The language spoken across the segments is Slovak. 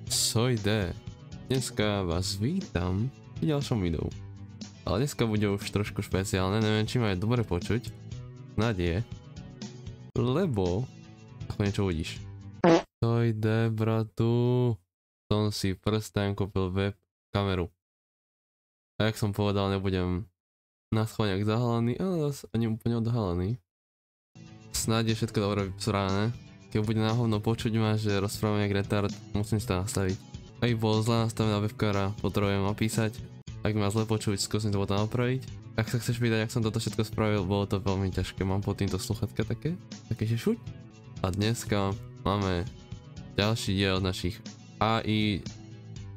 Sojde. Dneska vás vítam v ďalšom videu. Ale dneska bude už trošku špeciálne, neviem či ma je dobre počuť. Snad je. Lebo... ako niečo uvidíš. Sojde, bratu. Som si first time kúpil web kameru. A jak som povedal, nebudem na schválne zahalený, ale zase ani úplne odhalený. Snad je všetko dobre spravené. Keď bude na hovno počuť ma, že rozprávam jak retard, musím si to nastaviť. Ak bol zle nastavená webkara, potrebujem napísať. Ak ma zle počuť, skúsim to potom napraviť. Ak sa chceš pýtať, ak som toto všetko spravil, bolo to veľmi ťažké. Mám pod týmto sluchatka také že šuť. A dneska máme ďalší diel našich AI,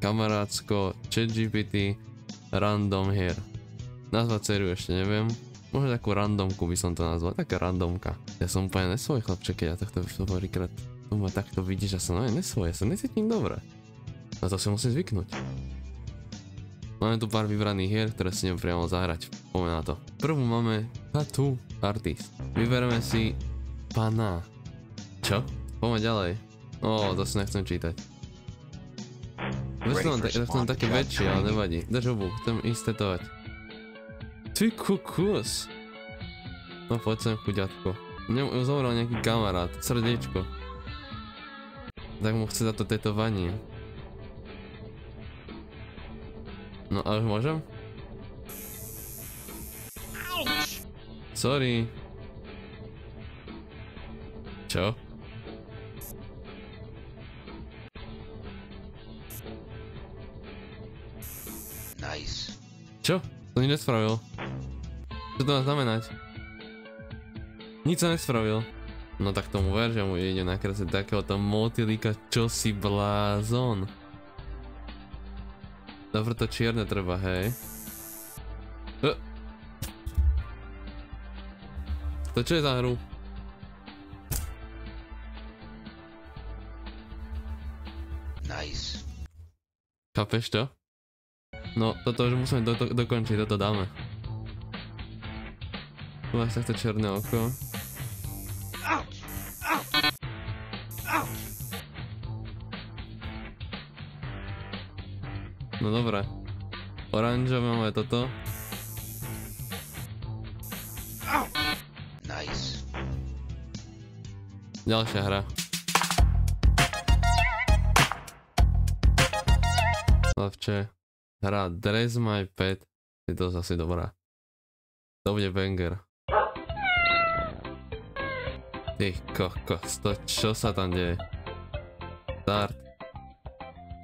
kamarátsko, ChatGPT, random hier. Nazvať sériu ešte neviem. Možno takú randomku by som to nazval, taká randomka. Ja som úplne nesvoj chlapče, keď ja takto prvýkrát tu ma takto vidíš, že som nesvoj, ja sa necítim dobre. Na to si musím zvyknúť. Máme tu pár vybraných hier, ktoré si idem priamo zahrať. Poďme na to. Prvú máme Tattoo Artist. Vybereme si pana. Čo? Poďme ďalej. To si nechcem čítať. Chcem také väčšie, ale nevadí. Drž obu, chcem ísť tetovať. Ty kukus. No poď sem, chuďatko. Mne zomrel nejaký kamarát, srdiečko. Tak mu chce za to tetovanie. No a už môžem? Sorry. Čo? Nice. Čo? To nič nespravil. Čo to má znamenať? Nič sa nespravil. No tak tomu ver, že mu ide nakresliť takéhoto motýlika, čo si blázon. Dobre, to čierne treba, hej. To čo je za hru? Nice. Chápeš to? No, toto už musíme dokončiť, toto dáme. Tu máš takto černé oko. No dobré. Oranžové máme toto. Nice. Ďalšia hra. Slavče. Hra Dress My Pet. Je to zase dobrá. To bude banger. Ty kokos, to čo sa tam deje? Start.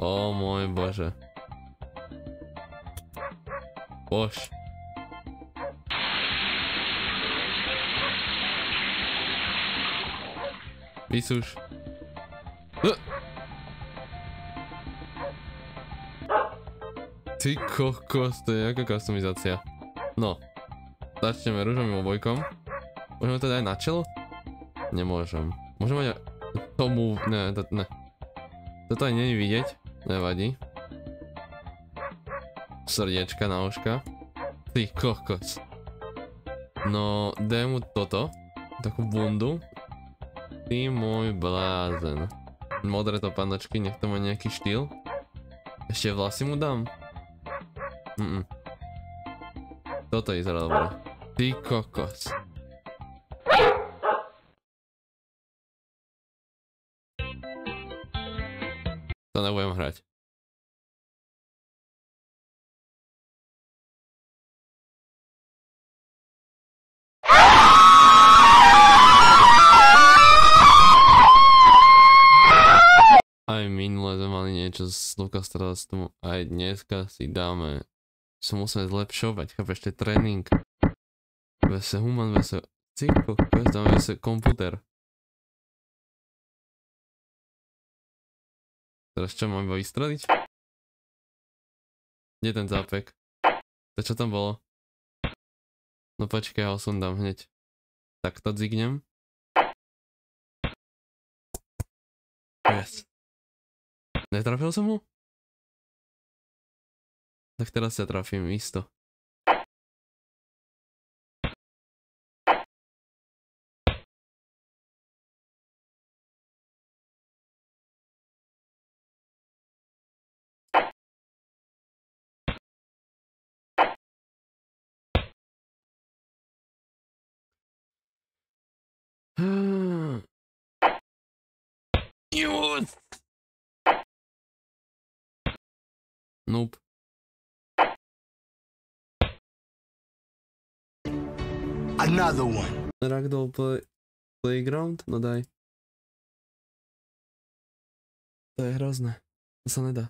O môj bože. Bož. Vysúš. Ty kokos, to je jaká customizácia. No. Začneme ružovým obojkom. Môžeme to dať na čelo? Nemôžem. Môžeme mať tomu... Ne. Toto aj není vidieť. Nevadí. Srdiečka na oška. Ty kokos. No, daj mu toto. Takú bundu. Ty môj blázen. Modré to panočky, nech to má nejaký štýl. Ešte vlasy mu dám. Toto vyzerá dobre. Ty kokos. To nebudem hrať. Aj minule sme mali niečo z Lucas Trust, aj dneska si dáme. Sa musíme zlepšovať, chápeš, to je tréning. Vese human, vese ciko, dáme vese komputer. Teraz čo, mám iba vystreliť? Kde je ten zápek? To čo tam bolo? No počkaj, ja ho sundám hneď. Tak to dzignem. Yes. Netrafil som mu? Tak teraz sa trafím isto. Nope. Another one. Ragdoll Playground? No daj. To je hrozné. To sa nedá.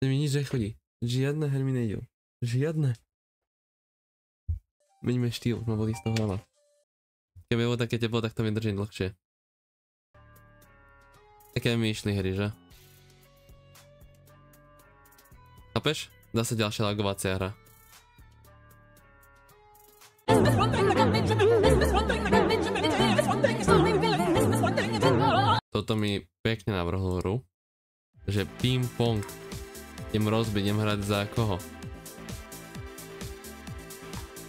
To mi nič nechodí. Žiadne hry mi nejdú. Žiadne. Meníme štýl, ma bolí z toho hlava. Keby bolo také teplo, tak to mi drží dlhšie. Také mi išli hry, že? Chápeš? Zase ďalšia lagovacia hra. Toto mi pekne navrhol hru, že ping-pong idem rozbiť, idem hrať za koho.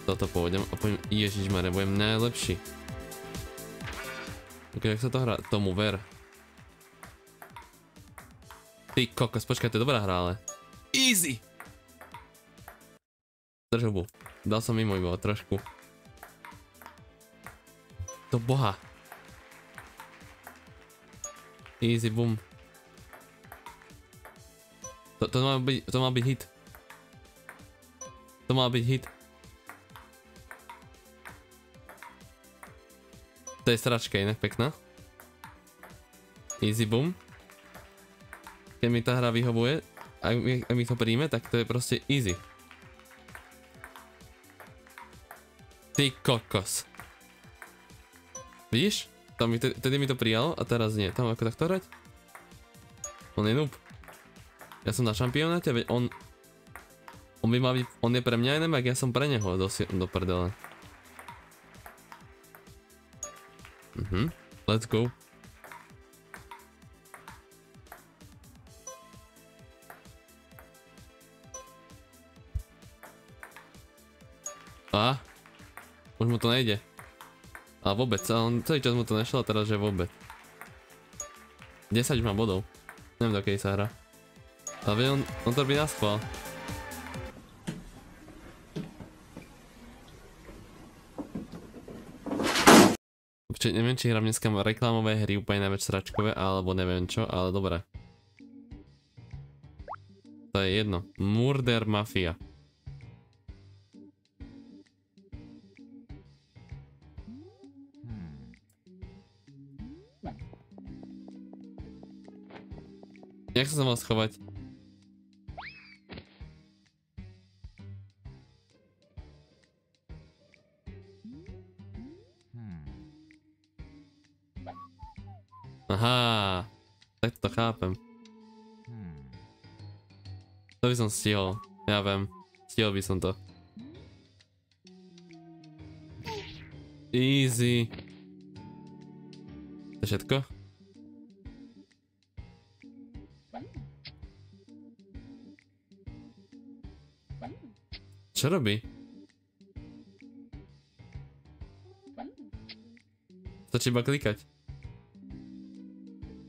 Toto pôjdem a poviem, ježišmare, budem najlepší. Ok, jak sa to hrá? Tomu ver. Ty kokos, počkaj, to je dobrá hra, ale. Easy! Drž hubu. Dal som mimo iba trošku. To boha. Easy, boom. To má byť hit. To má byť hit. To je sračka inak pekná. Easy, boom. Keď mi tá hra vyhovuje, ak mi to príjme, tak to je proste easy. Ty kokos. Vidíš? Tedy mi to prijalo a teraz nie. Tam ako takto hrať? On je noob. Ja som na šampionáte, veď on by mal byť, on je pre mňa inak, ja som pre neho do prdele. Let's go. A? Už mu to nejde. A vôbec, on celý čas mu to nešlo a teraz že vôbec. 10 má bodov. Neviem, do kedy sa hra. Ale on to robí na schvál. Neviem, či hrám dneska reklamové hry úplne najväč sračkové, alebo neviem čo, ale dobre. To je jedno. Murder Mafia. Jak sa mal schovať? Aha, tak to chápem. To by som stihol, ja viem, stihol by som to. Easy. To je všetko? Čo robí? Stačí iba klikať.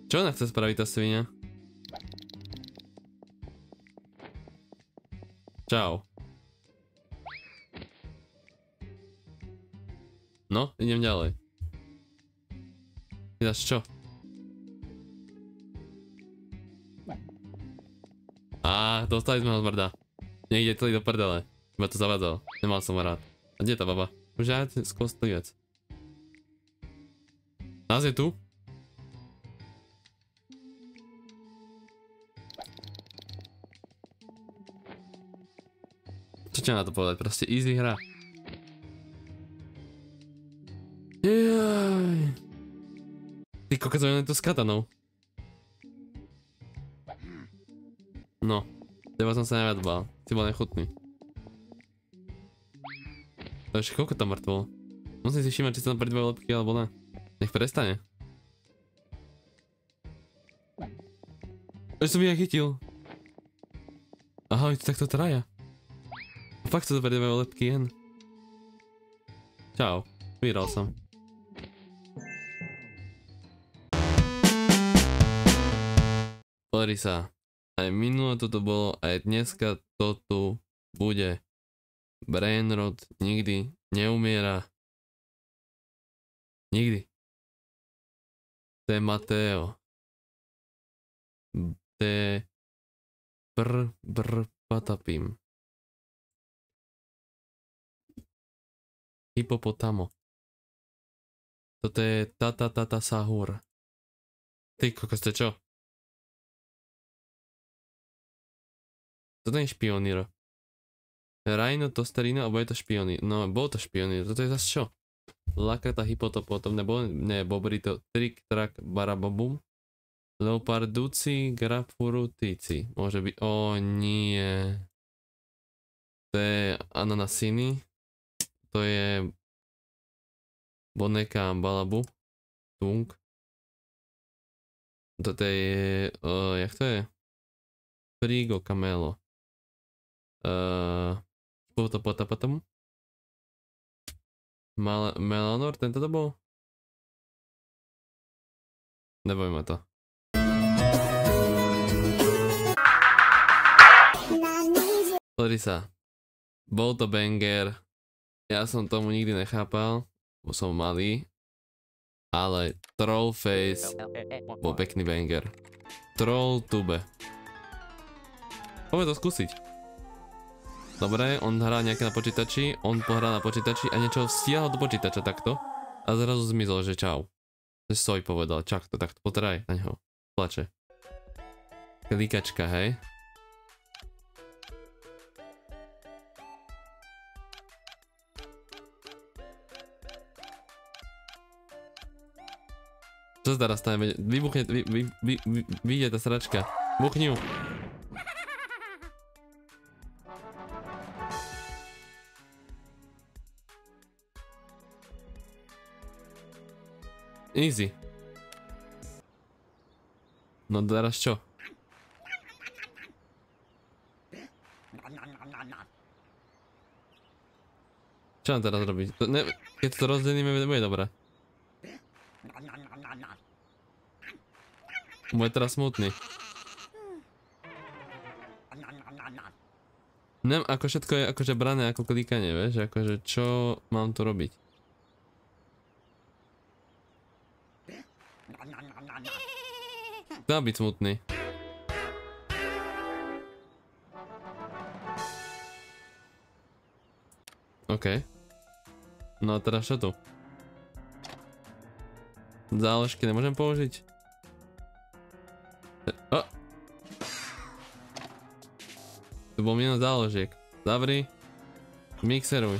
Čo ona chce spraviť tá svinia? Čau. No, idem ďalej. Vydáš čo? Dostali sme ho z mrda. Niekde celý do prdele. Iba to zavadzal. Nemal som ho rád. A kde je tá baba? Už ja skostlivec. Nás je tu? Čo na to povedať? Proste easy hra. Jaj. Ty kokos, on je tu s katanou. No. Teba som sa najviac bál. Ty bol nechutný. To ešte koľko tam mŕtvol? Musím si všímať, či sa tam pridvajú lepky alebo ne. Nech prestane. Ešte som ich aj chytil. Aha, je to takto traja. Fakt sa to pridvajú lepky jen. Čau. Vyhral som. Pozri sa. Aj minule toto bolo, aj dneska to tu bude. Brainrot nikdy neumiera. Nikdy. To je Mateo. To je patapim. Hipopotamo. Toto je tata sahur. Ty kokos, to je čo? Toto je špionír. Rhino, Tostarino, alebo je to špionír? No, bol to špionír. Toto je zase čo? Lakata, hipotopotom, nebo ne, bobrito, trik, trak, barababum. Leoparduci, grapfurutici. Môže byť, nie. To je ananasiny. To je boneka Balabu. Tung. Toto je, jak to je? Frigo Camelo. Potom. Melanor, tento to bol? Neboj ma to. Pozri sa. Bol to banger. Ja som tomu nikdy nechápal, bo som malý. Ale Trollface bol pekný banger. Trolltube. Poďme to skúsiť. Dobre, on hrá nejaké na počítači, on pohrá na počítači a niečo stiahol do počítača takto. A zrazu zmizol, že čau. Že soj povedal, čak to takto, potraj na ňo. Plače. Klikačka, hej. Čo sa teraz stane? Vybuchne, vyjde tá sračka. Buchni ju. Easy. No teraz čo? Čo nám teraz robiť? Keď to rozdelíme, bude dobré. Bude teraz smutný. Neviem, ako všetko je akože brané ako klikanie, vieš? Akože čo mám tu robiť? Dá byť smutný. OK. No a teraz čo tu? Záložky nemôžem použiť? Tu bol minus záložiek. Zavri. Mixeruj.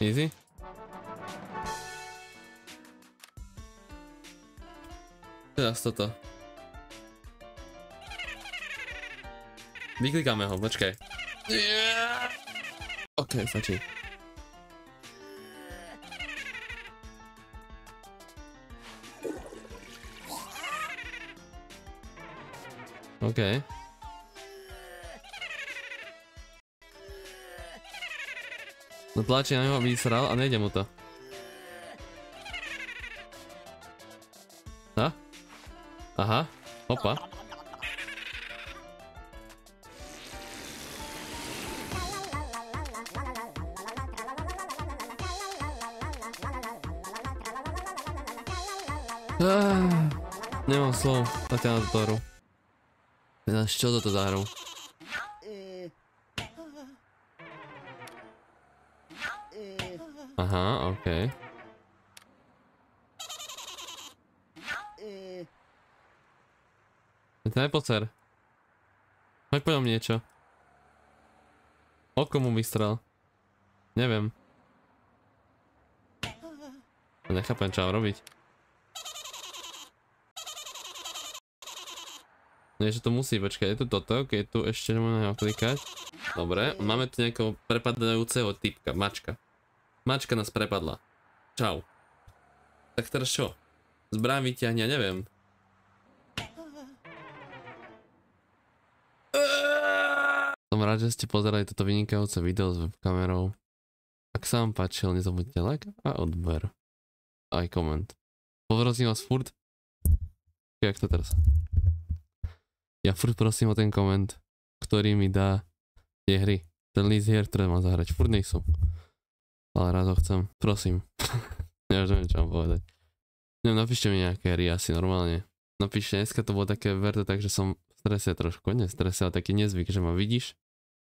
Easy. Teraz toto. Vyklikáme ho, počkaj. OK, stačí. OK. No tlačí na neho, vysral a nejde mu to. Aha, opa. Nemám slov na túto hru. Čo toto za hru? Aha, OK. Nepocer. Hoď po ňom niečo. Oko mu vystrel. Neviem. Nechápem, čo mám robiť. Niečo to musí, počkaj, je tu toto, keď tu ešte nemôžeme ho klikať. Dobre, máme tu nejakého prepadajúceho typka, mačka. Mačka nás prepadla. Čau. Tak teraz čo? Zbraň vyťahni, ja neviem. Som rád, že ste pozerali toto vynikajúce video s webkamerou. Ak sa vám páčilo, nezabudnite like a odber. Aj koment. Poprosím vás furt. Jak to teraz? Ja furt prosím o ten koment, ktorý mi dá tie hry. Ten list hier, ktoré mám zahrať. Furt nejsú. Ale raz ho chcem. Prosím. Ja už neviem, čo mám povedať. Neviem, napíšte mi nejaké riasy normálne. Napíšte, dneska to bolo také, ver to tak, že som v strese trošku, nie strese, ale taký nezvyk, že ma vidíš,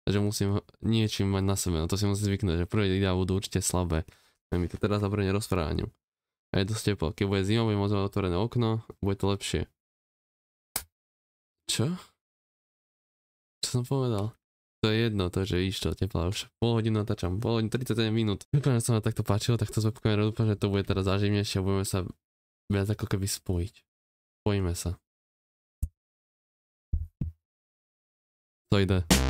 že musím niečím mať na sebe, no to si musím zvyknúť, že prvé videá budú určite slabé. A mi to teraz zabrane rozprávaniu. A je dosť teplo, keď bude zima, bude môcť mať otvorené okno, bude to lepšie. Čo? Čo som povedal? To je jedno, to že víš to, tepla už pol hodinu natáčam, pol hodinu 37 minút. Dúfam, že sa ma takto páčilo, takto z webkamera, dúfam, že to bude teraz záživnejšie a budeme sa viac ako keby spojiť. Spojíme sa. To ide.